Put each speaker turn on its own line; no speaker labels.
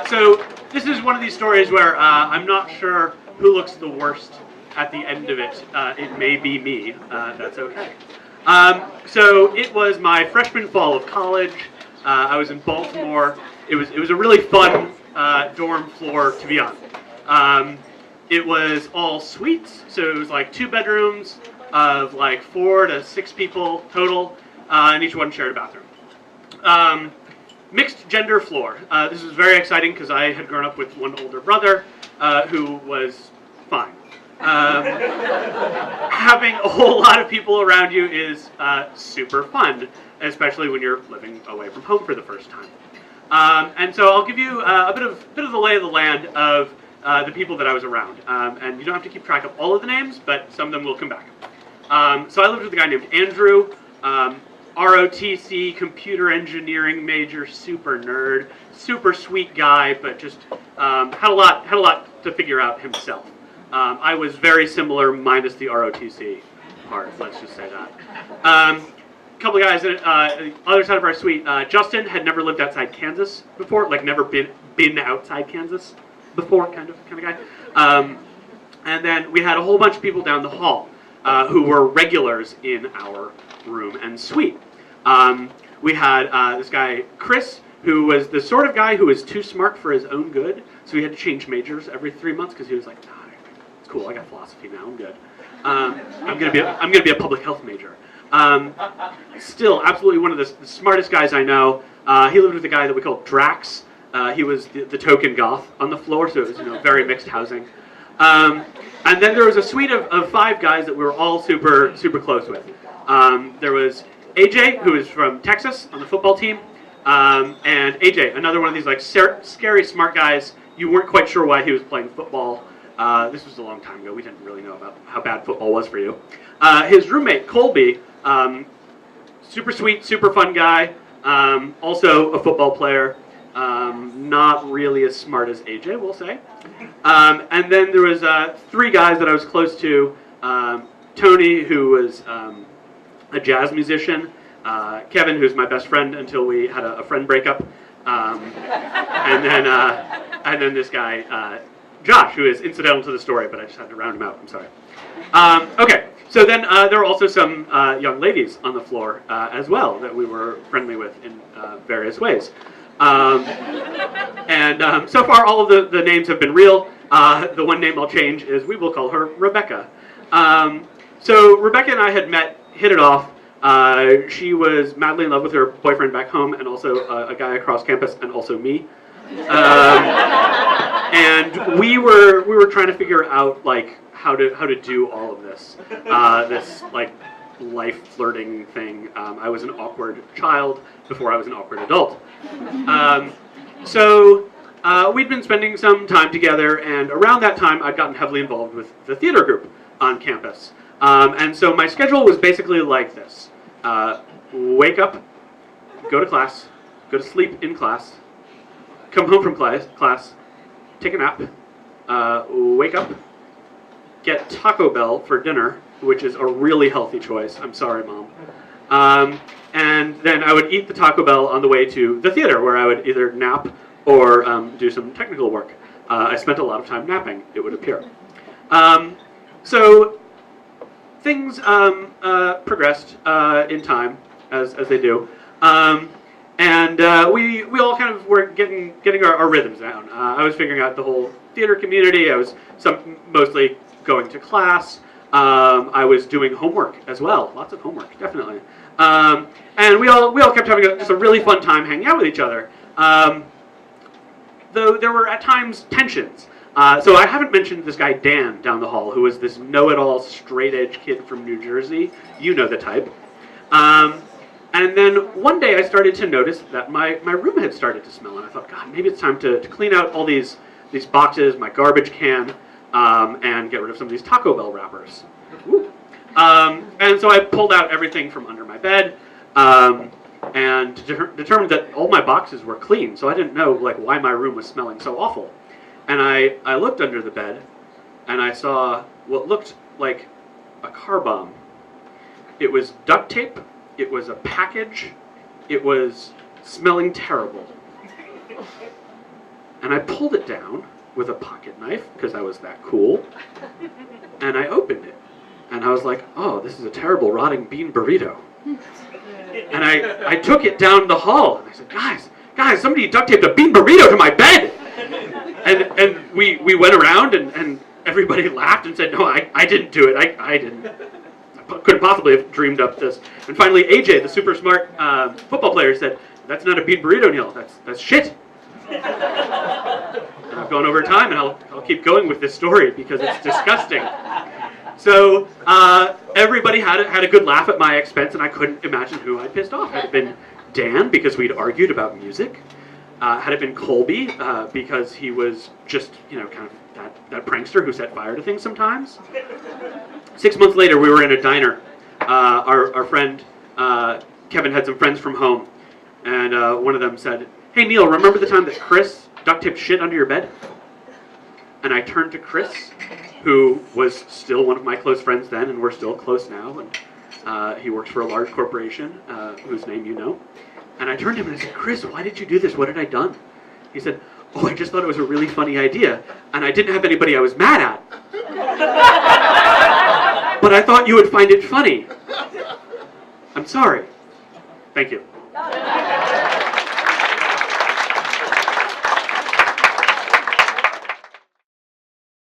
So this is one of these stories where I'm not sure who looks the worst at the end of it. It may be me. That's okay. So it was my freshman fall of college. I was in Baltimore. It was a really fun dorm floor to be on. It was all suites, so it was like 2 bedrooms of like 4 to 6 people total, and each one shared a bathroom. Mixed gender floor. This was very exciting because I had grown up with one older brother who was fine. Having a whole lot of people around you is super fun, especially when you're living away from home for the first time. And so I'll give you a bit of the lay of the land of the people that I was around. And you don't have to keep track of all of the names, but some of them will come back. So I lived with a guy named Andrew, ROTC, computer engineering major, super nerd, super sweet guy, but just had a lot to figure out himself. I was very similar, minus the ROTC part. Let's just say that. Couple of guys on the other side of our suite. Justin had never lived outside Kansas before, like never been outside Kansas before, kind of guy. And then we had a whole bunch of people down the hall who were regulars in our room and suite. We had this guy Chris, who was the sort of guy who was too smart for his own good, so he had to change majors every 3 months because he was like, nah, it's cool, I got philosophy now, I'm good. I'm gonna be a public health major. Still, absolutely one of the smartest guys I know. He lived with a guy that we called Drax. He was the token goth on the floor, so it was very mixed housing. And then there was a suite of 5 guys that we were all super close with. There was AJ, who is from Texas on the football team, and AJ, another one of these like scary smart guys. You weren't quite sure why he was playing football. This was a long time ago. We didn't really know about how bad football was for you. His roommate, Colby, super sweet, super fun guy, also a football player, not really as smart as AJ, we'll say. And then there was 3 guys that I was close to. Tony, who was a jazz musician. Kevin, who's my best friend until we had a friend breakup. And then this guy, Josh, who is incidental to the story, but I just had to round him out. I'm sorry. Okay, so then there were also some young ladies on the floor as well that we were friendly with in various ways. And so far, all of the names have been real. The one name I'll change is we will call her Rebecca. So Rebecca and I had met, hit it off. She was madly in love with her boyfriend back home, and also a guy across campus, and also me. And we were trying to figure out like how to do all of this, this like life flirting thing. I was an awkward child before I was an awkward adult. So we'd been spending some time together, and around that time I'd gotten heavily involved with the theater group on campus. And so my schedule was basically like this. Wake up, go to class, go to sleep in class, come home from class, take a nap, wake up, get Taco Bell for dinner, which is a really healthy choice. I'm sorry, Mom. And then I would eat the Taco Bell on the way to the theater, where I would either nap or do some technical work. I spent a lot of time napping, it would appear. So things progressed in time, as they do. And we all kind of were getting our rhythms down. I was figuring out the whole theater community. I was mostly going to class. I was doing homework as well. Lots of homework, definitely. And we all kept having just a really fun time hanging out with each other. Though there were at times tensions. So I haven't mentioned this guy Dan down the hall, who was this know-it-all, straight-edge kid from New Jersey. You know the type. And then one day I started to notice that my room had started to smell, and I thought, God, maybe it's time to clean out all these boxes, my garbage can, and get rid of some of these Taco Bell wrappers. And so I pulled out everything from under my bed, and determined that all my boxes were clean, so I didn't know why my room was smelling so awful. And I looked under the bed, and I saw what looked like a car bomb. It was duct tape. It was a package. It was smelling terrible. And I pulled it down with a pocket knife, because I was that cool, and I opened it. And I was like, oh, this is a terrible rotting bean burrito. And I took it down the hall, and I said, guys, somebody duct taped a bean burrito to my bed! And we went around, and everybody laughed and said, no, I didn't do it, I didn't. I couldn't possibly have dreamed up this. And finally, AJ, the super smart football player, said, that's not a bean burrito, Neil, that's shit. And I've gone over time, and I'll keep going with this story because it's disgusting. So everybody had a good laugh at my expense, and I couldn't imagine who I pissed off. Had it been Dan, because we'd argued about music? Had it been Colby, because he was just, kind of that prankster who set fire to things sometimes? 6 months later, we were in a diner. Our friend Kevin had some friends from home, and one of them said, hey Neil, remember the time that Chris duct taped shit under your bed? And I turned to Chris, who was still one of my close friends then, and we're still close now, and he works for a large corporation, whose name you know. And I turned to him and I said, Chris, why did you do this? What had I done? He said, oh, I just thought it was a really funny idea, and I didn't have anybody I was mad at. But I thought you would find it funny. I'm sorry. Thank you.